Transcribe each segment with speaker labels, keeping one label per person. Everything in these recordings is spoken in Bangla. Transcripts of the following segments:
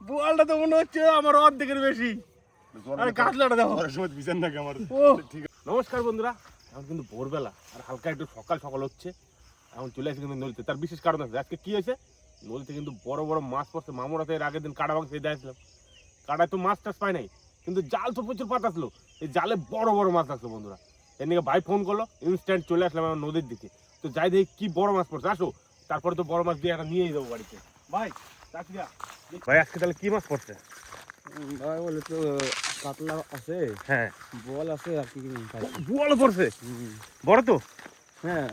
Speaker 1: বোয়ালটা তো মনে হচ্ছে আমার অর্ধেকের বেশি। আরে কাতলাটা দেখো। নমস্কার বন্ধুরা, এখন কিন্তু ভোরবেলা আর হালকা একটু সকাল সকাল হচ্ছে। এখন চলে আসছে কিন্তু নদীতে। তার বিশেষ কারণ আছে। আজকে কি হয়েছে, নদীতে কিন্তু বড় বড় মাছ পড়ছে। মামুরাতে এর আগের দিন কাটা ভাঙছে দেখছিলাম। কাটায় তো মাছ টাছ পাই নাই, কিন্তু জাল তো প্রচুর পাতাছিল। এই জালে বড় বড় মাছ আসলো বন্ধুরা। এর নিয়ে ভাই ফোন করলো, ইনস্ট্যান্ট চলে আসলাম আমার নদীর দিকে। তো যাই দেখি কি বড় মাছ পড়ছে, আসো। তারপরে তো বড় মাছ দিয়ে একটা নিয়েই যাবো বাড়িতে। ভাই ভাই আজকে তাহলে কি মাছ পড়ছে?
Speaker 2: ভাই বলে তো কাতলা আছে,
Speaker 1: হ্যাঁ
Speaker 2: বল আছে আর কি।
Speaker 1: বোয়াল পড়ছে বড় তো।
Speaker 2: হ্যাঁ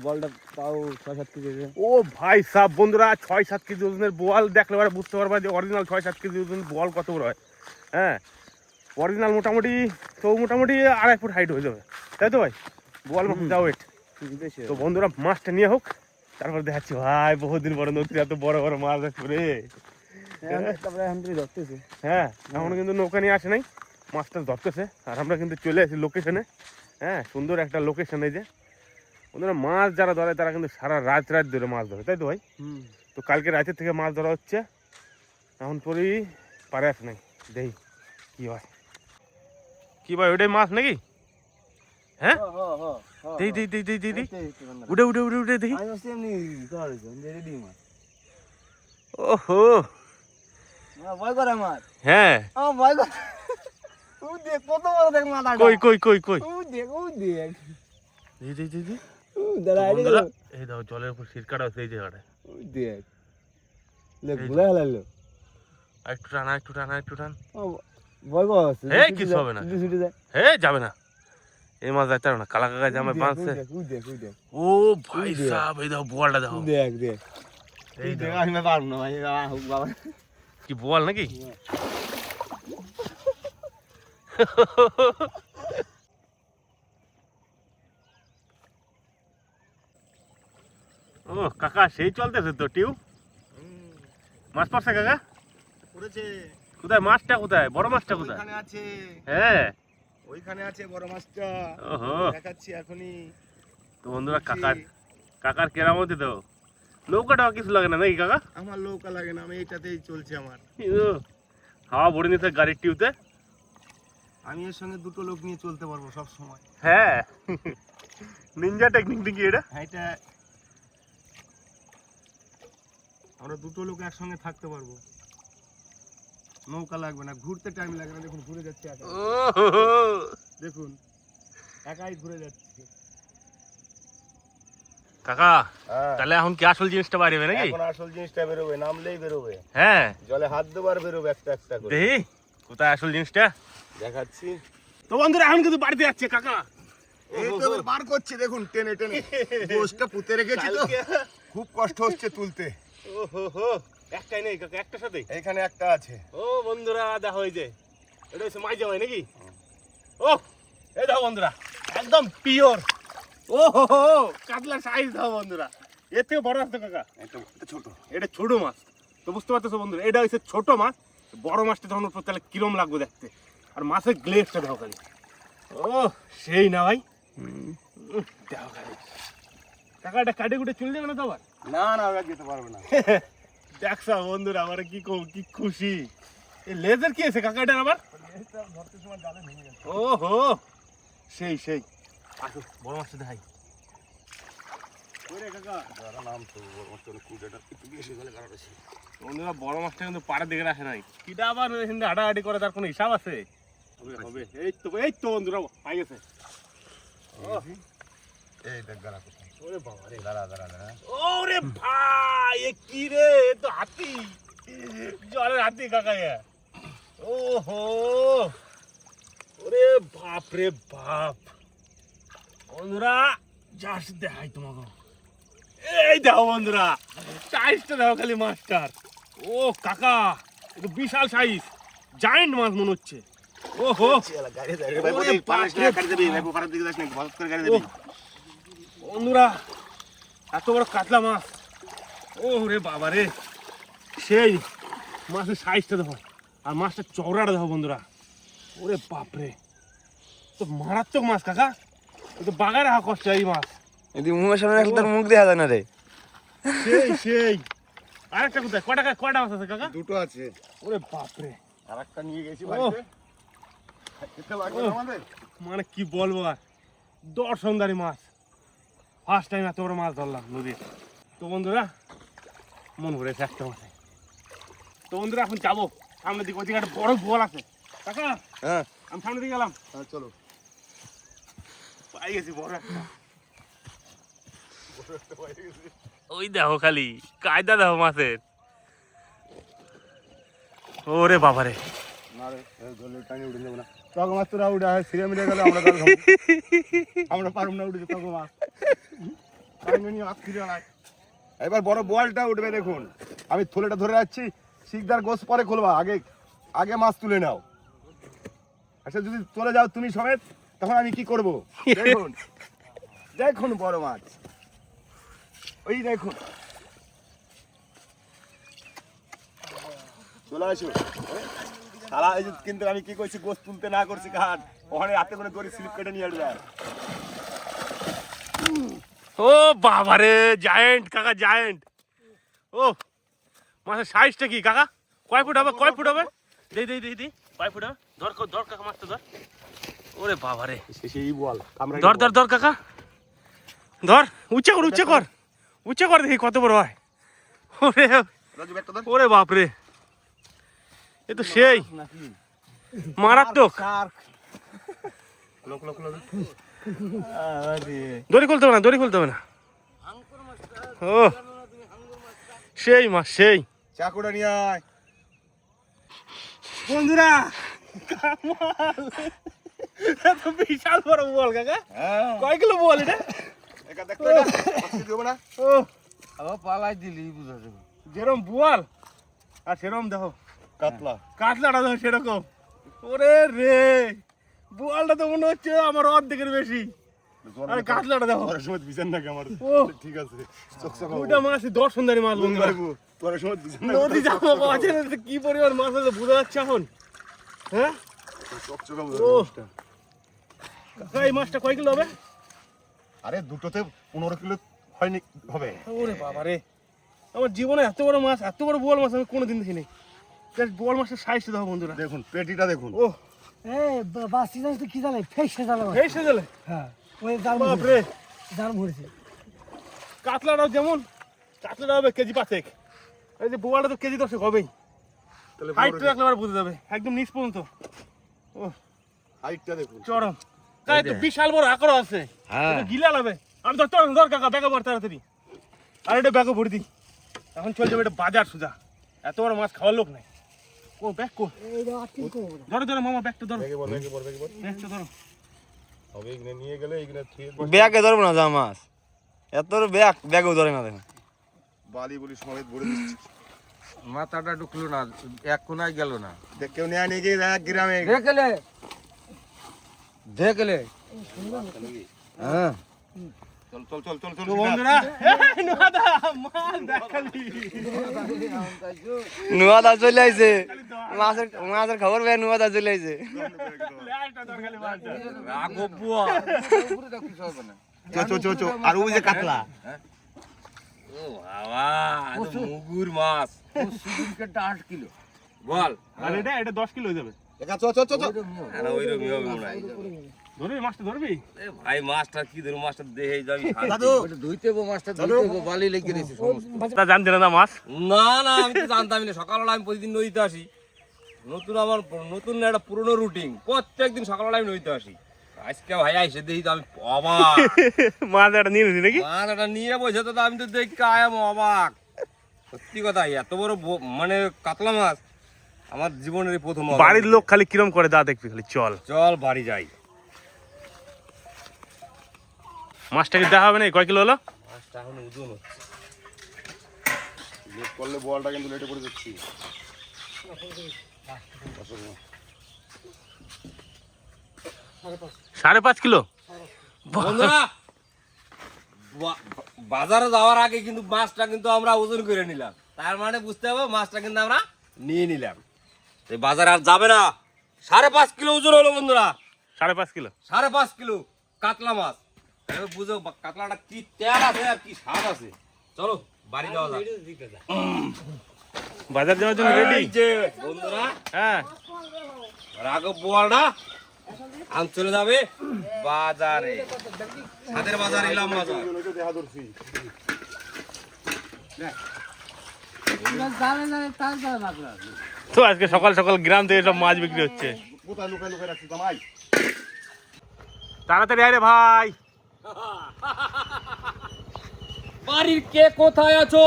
Speaker 2: বলটা তাও ৬-৭ কেজি।
Speaker 1: ও ভাই সাব বন্ধুরা, ৬-৭ কেজি ওজনের বোয়াল দেখলে এবার বুঝতে পারবা যে অরিজিনাল 6-7 কেজি ওজনের বোয়াল কত বড় হয়। হ্যাঁ অরিজিনাল মোটামুটি 2.5 ফুট হাইট হয়ে যাবে, তাই তো ভাই? বোয়াল মাছ যা ওয়েট। তো বন্ধুরা মাছটা নিয়ে হোক, তারপর দেখাচ্ছি। ভাই বহুদিন বড় নদীতে এত বড় বড় মাছ ধরে। হ্যাঁ এখন কিন্তু নৌকা নিয়ে আসে নাই, মাছটা ধরতেছে। আর আমরা কিন্তু চলে আসি লোকেশনে। হ্যাঁ সুন্দর একটা লোকেশন। এই যে বন্ধুরা মাছ যারা ধরে তারা কিন্তু সারা রাত ধরে মাছ ধরে, তাই তো ভাই? তো কালকে রাতের থেকে মাছ ধরা হচ্ছে, এখন পরই পারে আসে নাই। দেখি কি হয়। কি ভাই ওটাই মাছ নাকি? হ্যাঁ দেই দেই দেই দেই দেই দেই উঠে উঠে উঠে উঠে দেখি। ওহো
Speaker 2: ভয় করে আমার।
Speaker 1: হ্যাঁ
Speaker 2: ভয় করে। কত বড় দেখ মাথা।
Speaker 1: কই কই কই কই
Speaker 2: দেখ
Speaker 1: দেই দেই দেই দেই।
Speaker 2: বন্ধুরা
Speaker 1: এই দাও জলের উপর সিরকাটা আছে এই জায়গাটায়।
Speaker 2: দেখ ঘুরে হেলাইলো।
Speaker 1: একটু টান একটু টান একটু টান।
Speaker 2: ভয় পাচ্ছে।
Speaker 1: এই কিছু হবে না। হে যাবে না, এই মাছ যাইতে হবে না। কালা কাকা জামে বাঁধছে। ও ভাই সাহেব এই দাও বোয়ালটা দেখো।
Speaker 2: দেখ দেখ
Speaker 1: এই
Speaker 2: দেখ।
Speaker 1: দেখো
Speaker 2: আমি পারবো না ভাই, বাবা।
Speaker 1: কি বোয়াল নাকি? ও কাকা সেই চলতেছে তো টিউ। মাছ পড়ছে কাকা?
Speaker 2: পড়েছে।
Speaker 1: কোথায় মাছটা, কোথায় বড় মাছটা কোথায়?
Speaker 2: ওইখানে আছে।
Speaker 1: হ্যাঁ
Speaker 2: ওইখানে আছে বড় মাছটা।
Speaker 1: ওহো
Speaker 2: দেখাচ্ছি এখনই।
Speaker 1: তো বন্ধুরা কাকার কেরামতি তো। নৌকাটাও কিছু লাগে না নাকি কাকা?
Speaker 2: আমার নৌকা লাগে না, আমি এইটাতেই চলছে আমার।
Speaker 1: হাওয়া ভরে নিতে গাড়ির টিউতে।
Speaker 2: আমি এর সঙ্গে দুটো লোক নিয়ে চলতে পারবো সব সময়।
Speaker 1: হ্যাঁ নিনজা টেকনিক নাকি এটা?
Speaker 2: এটা আমরা দুটো লোক একসঙ্গে থাকতে পারবো, নৌকা লাগবে না, ঘুরতে টাইম লাগে না। দেখুন ঘুরে যাচ্ছে একা, দেখুন একাই ঘুরে যাচ্ছে।
Speaker 1: কাকা তাহলে এখন কি আসল জিনিসটা বাইরে নাকি?
Speaker 2: এখন আসল জিনিসটা বেরোবে, নামলেই বেরোবে।
Speaker 1: হ্যাঁ
Speaker 2: জলে হাত দেবার বেরোবে একটা একটা করে।
Speaker 1: দেখি কোথায় আসল জিনিসটা
Speaker 2: দেখাচ্ছি।
Speaker 1: তো বন্ধুরা এখন কিন্তু বাড়িতে যাচ্ছে কাকা।
Speaker 2: এই তো এবার বার করছে, দেখুন টেনে টেনে। গোশটা পুঁতে রেখেছি তো, খুব কষ্ট হচ্ছে তুলতে।
Speaker 1: ওহো একটাই নেই কাকা, একটা সাথে
Speaker 2: এইখানে একটা আছে।
Speaker 1: ও বন্ধুরা দেখো এই যে এটা হচ্ছে মাই জামাই নাকি? ও এই দেখো বন্ধুরা একদম পিওর। ও হো কাতলা সাইজ দাও বন্ধুরা, এর থেকে বড় আছে কাকা।
Speaker 2: এটা ছোট,
Speaker 1: এটা ছোট মাছ। তো বুঝতে পারতেছো বন্ধুরা, এটা হচ্ছে ছোট মাছ। বড় মাছটা যখন উপর তাহলে কিরম লাগবে দেখতে। আর মাছের গ্লেজটা দেখো খালি, ও সেই না ভাই। দেখো খালি কাকা, এটা কাটে কুটে চলে যাবে না তো আবার?
Speaker 2: না না ওরা যেতে পারবে না।
Speaker 1: দেখছো বন্ধুরা আমার কি কি খুশি। এই লেজার কি আছে কাকা এটার আবার?
Speaker 2: ধরতে সময় জালে ভেঙে গেছে।
Speaker 1: ওহো সেই সেই। আসো বড় মাছটা দেখাই। ওরে কাকা
Speaker 2: যারা নাম তো বড় মাছটা কুড়েটা একটু বেশি গেলে কারণ আছে।
Speaker 1: বন্ধুরা বড় মাছটা কিন্তু পাড়ের দিকে আসে নাই। কিটা আবার এখানে হাঁটাহাঁটি করে, তার কোনো হিসাব আছে? হবে হবে। এই তো বন্ধুরা পাই গেছে।
Speaker 2: এই দেখ গাড়া কোথায়।
Speaker 1: ওরে বাবা রে,
Speaker 2: দাঁড়া দাঁড়া দাঁড়া।
Speaker 1: ওরে ভাই এ কি রে? এ তো হাতি, জলের হাতি কাকা। ওহো ওরে বাপ রে বাপ। বন্ধুরা জাস্ট দেখাই তোমাকে, এই দেখো বন্ধুরা সাইজটা দেখো খালি মাছটার। ও কাকা এটা বিশাল সাইজ, জায়ান্ট মাছ মনে হচ্ছে। ওহো
Speaker 2: গাড়ি দাঁড়িয়ে ভাই বলে পানিশ না কাটে দেবি ভাই, পাড়ার দিকে যাস না, ভালো করে গাড়ি দেবি।
Speaker 1: বন্ধুরা এত বড় কাতলা মাছ, ও রে বাবা রে সেই। মাছের সাইজটা দেখো আর মাছটা চওড়াটা দেখো বন্ধুরা। ওরে বাপরে তো মারাত্মক মাছ কাকা, তো বাগায় রাখা কষ্ট এই মাছ।
Speaker 2: যদি মুখের সামনে রাখলে তার মুখ দেখা যায় না রে।
Speaker 1: সেই সেই আরেকটা কোথায়? কয়টা মাছ আছে কাকা?
Speaker 2: দুটো আছে।
Speaker 1: ওরে বাপরে,
Speaker 2: আর একটা নিয়ে গেছি
Speaker 1: ও।
Speaker 2: বাড়িতে। খেতে লাগবে না আমাদের?
Speaker 1: মানে কি বলবো আর, দর্শনদারি মাছ। ফার্স্ট টাইম এত বড় মাছ ধরলাম নদীর। তো বন্ধুরা মন ভরেছে একটা মাছে। তো বন্ধুরা এখন যাবো সামনের দিকে, ওইদিকে একটা বড় বোয়াল আছে। কাকা
Speaker 2: হ্যাঁ
Speaker 1: আমি সামনের দিকে গেলাম,
Speaker 2: হ্যাঁ চলো।
Speaker 1: পাই গেছি বড় একটা।
Speaker 2: পাই গেছি।
Speaker 1: ওই দেখো খালি কায়দা দেখো মাছের। ওরে বাবারে,
Speaker 2: না রে, ধরলে টাঙিয়ে উঠে যাবো না। তখন মাছ তোরা উঠে হয়, ছিঁড়ে মিলে গেলে আমরা তাহলে খাবো। আমরা পারব না উঠে তখন মাছ। টাঙিয়ে নিয়ে মাছ ফিরে আনায়। এবার বড় বোয়ালটা উঠবে দেখুন। আমি থলেটা ধরে রাখছি, শিকদার গোস পরে খুলবা, আগে আগে মাছ তুলে নাও। আচ্ছা যদি চলে যাও তুমি সমেত, তখন আমি কি করব? দেখুন দেখুন বড় মাছ, ওই দেখুন চলে আসো। সারা এই যে কিন্তু আমি কি করছি, গোস তুলতে না করছি ঘাট, ওখানে হাতে করে দড়ি স্লিপ কেটে নিয়ে আসবে।
Speaker 1: ও বাবারে, জায়েন্ট কাকা, জায়েন্ট। ও মাছের সাইজটা কি কাকা? কয় ফুট হবে, কয় ফুট হবে? দেই দেই দেই দেই, কয় ফুট হবে? ধর ধর কাকা, মাছটা ধর। ওরে বাবারে,
Speaker 2: সেই বল আমরা
Speaker 1: ধর ধর ধর কাকা, ধর। উচ্চা কর, উচ্চা কর, উচ্চা কর, দেখি কত বড় হয়। ওরে
Speaker 2: রাজু ব্যাগটা ধর।
Speaker 1: ওরে বাপরে, এ তো সেই মারাত্মক।
Speaker 2: লোক লোক লোক
Speaker 1: দড়ি খুলতে হবে না, দড়ি খুলতে হবে না। ও সেই মাছ, সেই।
Speaker 2: চাকুটা নিয়ে আয়
Speaker 1: বন্ধুরা, এত বিশাল বড় বল কাকা।
Speaker 2: হ্যাঁ
Speaker 1: কয় কিলো বল এটা?
Speaker 2: একা দেখতে এটা আজকে দেব না।
Speaker 1: ও
Speaker 3: আবার পালাই দিলি বুঝা যাবে।
Speaker 1: যেরকম বোয়াল আর সেরকম দেখো
Speaker 2: কাতলা
Speaker 1: কাতলাটা দেখো সেরকম। ওরে রে, বোয়ালটা তো মনে হচ্ছে আমার অর্ধেকের বেশি, আর কাতলাটা দেখো।
Speaker 2: তোর সময় বিজান নাকি আমার?
Speaker 1: ও
Speaker 2: ঠিক আছে চকচক
Speaker 1: ওইটা মাছ দর্শনদারি মাছ বন্ধুরা।
Speaker 2: তোর সময় বিজান
Speaker 1: নদী যাবো মাছের মধ্যে কি পরিমাণ মাছ আছে বোঝা যাচ্ছে এখন। হ্যাঁ
Speaker 2: চকচক
Speaker 1: ও কাকা, এই মাছটা কয় কিলো হবে?
Speaker 2: আরে দুটোতে 15 কিলো হয়নি হবে।
Speaker 1: ওরে বাবা রে, আমার জীবনে এত বড় মাছ, এত বড় বোয়াল মাছ আমি কোনোদিন দেখিনি। বোয়াল মাছের সাইজটা দেখো বন্ধুরা।
Speaker 2: দেখুন পেটিটা দেখুন।
Speaker 1: ও
Speaker 3: বাসি জানিস তো কি জানে ফেসে জানে
Speaker 1: এই সেজেলে,
Speaker 3: হ্যাঁ ওই জাল
Speaker 1: বাপরে।
Speaker 3: জাল ভরেছে
Speaker 1: কাতলাটাও যেমন, কাতলাটা হবে কেজি 5। এই যে বোয়ালটা তো কেজি 10 হবেই।
Speaker 2: তাহলে
Speaker 1: হাইটটা রাখলে আবার বুঝে যাবে একদম নিচ পর্যন্ত। ও
Speaker 2: হাইটটা দেখুন।
Speaker 1: চরম, তাই তো বিশাল বড় আকার আছে।
Speaker 3: হ্যাঁ
Speaker 1: এটা গিলা লাগবে। আমি ধর ধর ধর কাকা, ব্যাগে ভর তাড়াতাড়ি। আর এটা ব্যাগে ভরে দিই, এখন চলে যাবে এটা বাজার সুজা। এত বড় মাছ খাওয়ার লোক নাই। ও ব্যাগ কো,
Speaker 3: এইটা আটকিন করবো না
Speaker 1: ধরো ধরো মামা, ব্যাগটা ধরো,
Speaker 2: ব্যাগে বল
Speaker 1: ব্যাগটা ধরো।
Speaker 2: হবে এখানে নিয়ে গেলে এখানে থুয়ে
Speaker 4: ব্যাগে ধরবো না যা মাছ, এত ব্যাগেও ধরে না দেখুন।
Speaker 2: বালি বলি সমেত ভরে দিচ্ছি।
Speaker 3: মাথাটা ঢুকলো না, এক কোনায় গেল না।
Speaker 2: দেখ কেউ নিয়ে নিয়ে গিয়ে এক গ্রামে
Speaker 3: দেখলে দেখলে হ্যাঁ
Speaker 2: চল চল চল চল চল
Speaker 1: তো বন্ধুরা, এই নোয়াদা মাছ দেখালি।
Speaker 4: নুয়াদা চলে আইছে, মাছের মাছের খবর পেয়ে নুয়াদা চলে আইছে।
Speaker 1: লেজটা ধর খালি মাছটা।
Speaker 3: রাগবুয়া
Speaker 2: চো চো চো চো আর ওই যে কাতলা
Speaker 3: ও বাবা তো মুগুর মাছ ও সুদিনকে 8 কিলো বল
Speaker 1: আর এটা 10 কিলো হয়ে যাবে।
Speaker 2: একা চো চো চো চো
Speaker 3: আর ওইরকমই হবে মনে হয়।
Speaker 1: ধরবি মাছটা, ধরবি?
Speaker 3: এ ভাই মাছটা কি ধরো, মাছটা দেহে যাবি
Speaker 2: দাদু
Speaker 3: ধুইতে গো, মাছটা ধুইতে গো, বালি লেগে গেছে সমস্ত।
Speaker 1: তা জানতে না মাছ।
Speaker 3: না না আমি তো জানতামই না, সকালবেলা আমি প্রতিদিন নদীতে আসি। আমার নতুন একটা পুরনো রুটিন, প্রত্যেকদিন সকালবেলা আমি নদীতে আসি। আজকে ভাই আইসে দেখি তো আমি অবাক।
Speaker 1: মাছ একটা নিয়ে নিছি নাকি?
Speaker 3: মাছ একটা নিয়ে বসে তো আমি তো দেখি আয়াম অবাক। সত্যি কথা, এত বড় মানে কাতলা মাছ আমার জীবনের প্রথম।
Speaker 1: বাড়ির লোক খালি কিরম করে দা দেখবি খালি। চল
Speaker 3: চল বাড়ি যাই।
Speaker 1: মাছটা কি দেখা হবে না? কয় কিলো হলো?
Speaker 3: মাছটা এখন ওজন হচ্ছে।
Speaker 2: লেট করলে বলটা কিন্তু লেটে পড়ে যাচ্ছি।
Speaker 1: 5.5 কিলো।
Speaker 3: বন্ধুরা বাজারে যাওয়ার আগে কিন্তু মাছটা কিন্তু আমরা ওজন করে নিলাম, তার মানে বুঝতে হবে মাছটা কিন্তু আমরা নিয়ে নিলাম। এই বাজারে আর যাবে না। 5.5 কিলো ওজন হলো বন্ধুরা,
Speaker 1: 5.5 কিলো।
Speaker 3: 5.5 কিলো কাতলা মাছ। এবার বুঝো কাতলাটা কি তেল আছে আর কি স্বাদ আছে। চলো বাড়ি যাওয়া যাক।
Speaker 1: বাজার যাওয়ার জন্য রেডি?
Speaker 3: এই যে বন্ধুরা,
Speaker 1: হ্যাঁ,
Speaker 3: রাঘব বোয়ালটা আম চলে যাবে বাজারে, ছাদের বাজার, ইলাম বাজার।
Speaker 2: দেখা ধরছি
Speaker 1: তো আজকে সকাল সকাল গ্রাম থেকে সব মাছ বিক্রি হচ্ছে।
Speaker 2: কোথায় লুকায় লুকায় রাখছি জামাই?
Speaker 1: তাড়াতাড়ি আয় রে ভাই।
Speaker 3: বাড়ির কে কোথায় আছো?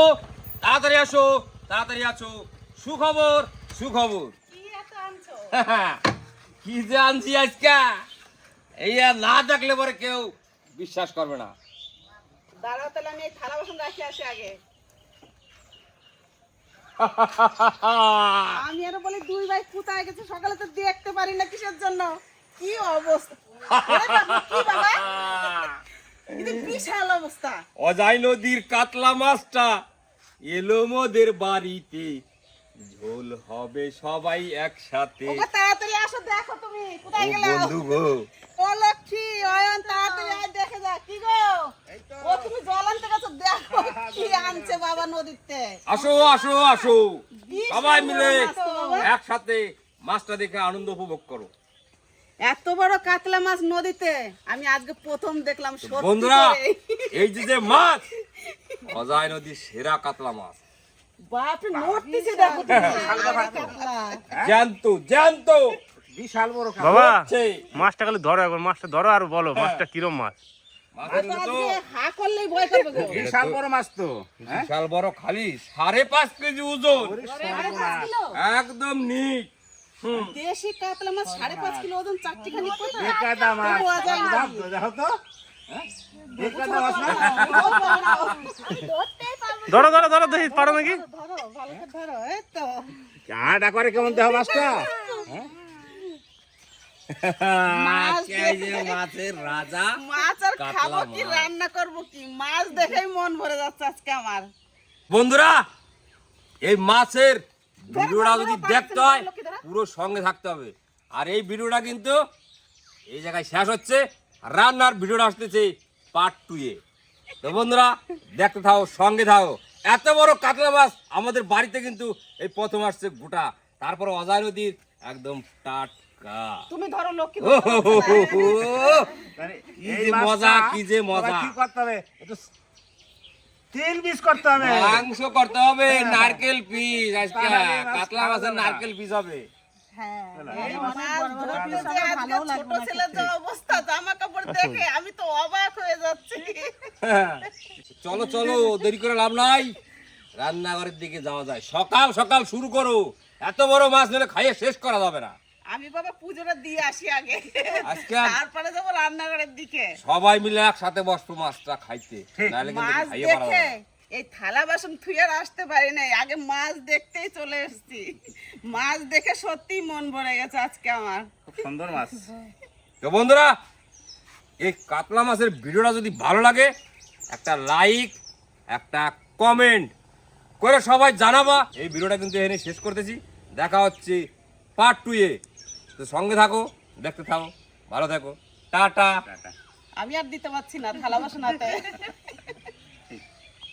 Speaker 3: তাড়াতাড়ি আসো, তাড়াতাড়ি আছো। সুখবর, সুখবর। কি যে আনছি আজকে, এই আর না দেখলে পরে কেউ বিশ্বাস করবে না।
Speaker 5: দাঁড়াও, তাহলে আমি এই থালা বাসন রাখি আসি আগে। আমি আরো বলি দুই ভাই কোথায় গেছে, সকালে তো দেখতে পারি না কিসের জন্য। কি অবস্থা! ওরে বাবা, কি বাবা? এটা বিশাল অবস্থা।
Speaker 3: অজয় নদীর কাতলা মাছটা এলো মোদের বাড়িতে, ঝোল হবে সবাই একসাথে।
Speaker 5: ওগো তাড়াতাড়ি আসো, দেখো তুমি কোথায়
Speaker 3: ও
Speaker 5: গেলে।
Speaker 3: বন্ধু গো,
Speaker 5: ও লক্ষ্মী, অয়ন তাড়াতাড়ি আয়, দেখে যা। কি গো, ও তুমি জল আনতে গেছো, দেখো কি আনছে বাবা নদীতে।
Speaker 3: আসো আসো আসো,
Speaker 5: বিশাল
Speaker 3: সবাই মিলে
Speaker 5: বড় মাছ তো বাবা।
Speaker 3: একসাথে মাছটা দেখে আনন্দ উপভোগ করো।
Speaker 5: এত বড় কাতলা মাছ নদীতে আমি আজকে প্রথম দেখলাম। সত্যি
Speaker 3: বন্ধুরা,
Speaker 5: করে।
Speaker 3: এই যে মাছ, অজয় নদীর সেরা কাতলা মাছ,
Speaker 5: বাপরে নড়তেছে, দেখো তুমি। কাতলা।
Speaker 3: জ্যান্ত জ্যান্ত
Speaker 2: বিশাল বড়
Speaker 1: বাবা,
Speaker 3: হচ্ছে।
Speaker 1: মাছটা খালি ধরো একবার, মাছটা ধরো আর বলো মাছটা কিরম মাছ।
Speaker 3: মাছের
Speaker 5: তো
Speaker 3: মতো
Speaker 5: আজকে হা করলেই ভয় করবে গো।
Speaker 2: বিশাল বড় মাছ তো।
Speaker 3: বিশাল বড়, খালি 5.5 কেজি ওজন,
Speaker 5: সাড়ে 5 কিলো?
Speaker 3: একদম নিট।
Speaker 5: দেশি কাতলা মাছ 5.5 কিলো ওজন, চারটিখানি কোথায়?
Speaker 2: একাদা মাছ
Speaker 5: পাওয়া যায় না।
Speaker 2: দেখো তো, একাদা মাছ না?
Speaker 1: ধরো ধরো ধরো, দেখি পারো নাকি।
Speaker 5: ধরো, ভালো করে ধরো, এই তো।
Speaker 2: আটা করে কেমন দেখো মাছটা?
Speaker 5: মাছ
Speaker 3: এই যে মাছের রাজা,
Speaker 5: মাছ আর
Speaker 3: কাতলা
Speaker 5: খাবো কি,
Speaker 3: মাছ।
Speaker 5: রান্না করবো কি? মাছ দেখেই মন ভরে যাচ্ছে আজকে আমার।
Speaker 3: বন্ধুরা, এই মাছের ভিডিওটা
Speaker 5: ধরো,
Speaker 3: যদি
Speaker 5: ধরো,
Speaker 3: দেখতে হয়
Speaker 5: লক্ষ্মী ধরো।
Speaker 3: পুরো সঙ্গে থাকতে হবে। আর এই ভিডিওটা কিন্তু এই জায়গায় শেষ হচ্ছে, আর রান্নার ভিডিওটা আসতেছে পার্ট 2 এ। তো বন্ধুরা, দেখতে থাও, সঙ্গে থাও। এত বড় কাতলা মাছ আমাদের বাড়িতে কিন্তু এই প্রথম আসছে গোটা, তারপর অজয় নদীর একদম টাটকা।
Speaker 5: তুমি ধরো লক্ষ্মী,
Speaker 3: ও হো হো হো হো।
Speaker 2: মানে
Speaker 3: কি
Speaker 2: এই
Speaker 3: যে
Speaker 2: মাছটা
Speaker 3: মজা, কি যে মজা।
Speaker 2: আবার কি করতে হবে? একটু 3 পিস করতে হবে।
Speaker 3: মাংস করতে হবে, নারকেল পিস আজকে, কাতলা মাছের নারকেল পিস হবে।
Speaker 5: হ্যাঁ,
Speaker 2: এই
Speaker 5: এই
Speaker 2: মাছ
Speaker 5: মাছ ধরতে যে আজকে ছোট ছেলের যে অবস্থা, জামা কাপড় দেখে আমি তো অবাক হয়ে যাচ্ছি।
Speaker 3: চলো চলো, দেরি করে লাভ নাই, রান্নাঘরের দিকে যাওয়া যায়। সকাল সকাল শুরু করো, এত বড় মাছ নিলে খাইয়ে শেষ করা যাবে না।
Speaker 5: আমি বাবা পুজোটা দিয়ে আসি আগে,
Speaker 3: আজকে
Speaker 5: তারপরে যাবো রান্নাঘরের দিকে।
Speaker 3: সবাই মিলে একসাথে বসবো মাছটা খাইতে, নাহলে কিন্তু
Speaker 5: মাছ
Speaker 3: খাইয়ে পারা
Speaker 5: দেখে
Speaker 3: যাবে না।
Speaker 5: এই থালা বাসন থুয়ে আর আসতে পারি নাই, আগে মাছ দেখতেই চলে এসেছি। মাছ দেখে সত্যি মন ভরে গেছে আজকে আমার।
Speaker 2: খুব সুন্দর মাছ।
Speaker 3: তো বন্ধুরা, এই কাতলা মাছের ভিডিওটা যদি ভালো লাগে, একটা লাইক, একটা কমেন্ট করে সবাই জানাবা। এই ভিডিওটা কিন্তু এখানে শেষ করতেছি, দেখা হচ্ছে পার্ট 2 এ। তো সঙ্গে থাকো, দেখতে থাকো, ভালো থাকো, টাটা।
Speaker 5: আমি আর দিতে পারছি না থালা বাসন হাতে।